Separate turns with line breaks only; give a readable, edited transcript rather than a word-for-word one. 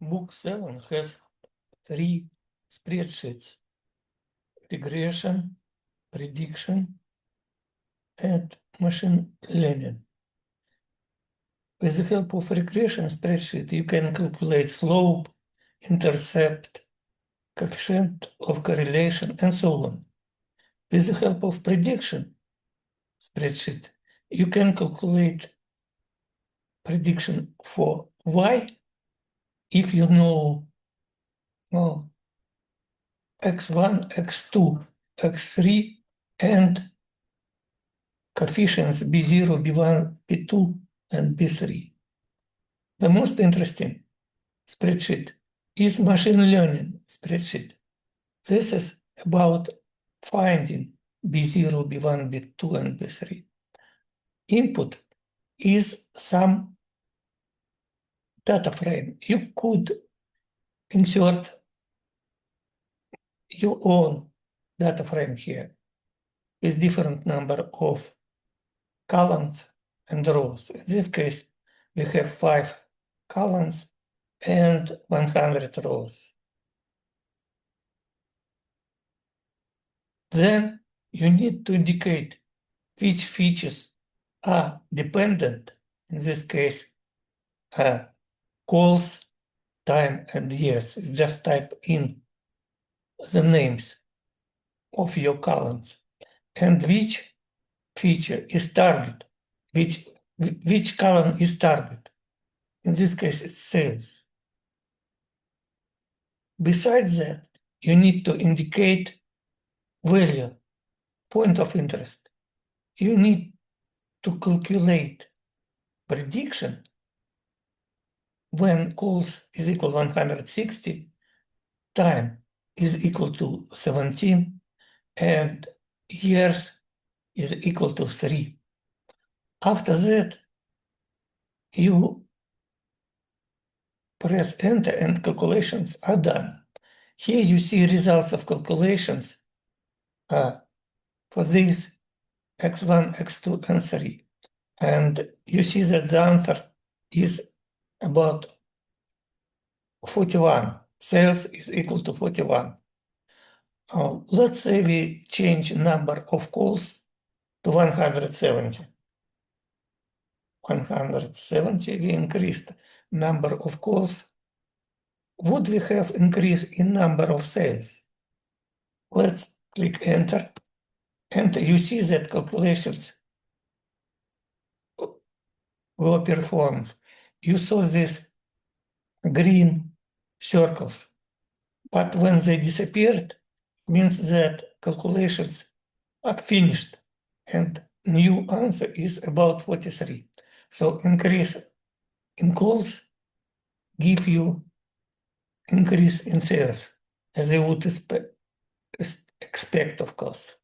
Book 7 has 3 spreadsheets: regression, prediction, and machine learning. With the help of regression spreadsheet, you can calculate slope, intercept, coefficient of correlation, and so on. With the help of prediction spreadsheet, you can calculate prediction for y if you know x1, x2, x3, and coefficients b0, b1, b2, and b3. The most interesting spreadsheet is machine learning spreadsheet. This is about finding b0, b1, b2, and b3. Input is some data frame. You could insert your own data frame here with different number of columns and rows. In this case, we have 5 columns and 100 rows. Then you need to indicate which features are dependent. In this case, calls, time, and years. Just type in the names of your columns and which feature is target, which column is target. In this case, it's sales. Besides that, you need to indicate value, point of interest. You need to calculate prediction when calls is equal to 160, time is equal to 17, and years is equal to 3. After that, you press enter and calculations are done. Here you see results of calculations for these x1, x2, and 3. And you see that the answer is about 41. Sales is equal to 41. Let's say we change number of calls to 170. 170, we increased number of calls. Would we have increase in number of sales? Let's click enter, and you see that calculations were performed. You saw these green circles, but when they disappeared, means that calculations are finished and new answer is about 43. So increase in calls give you increase in sales, as you would expect, of course.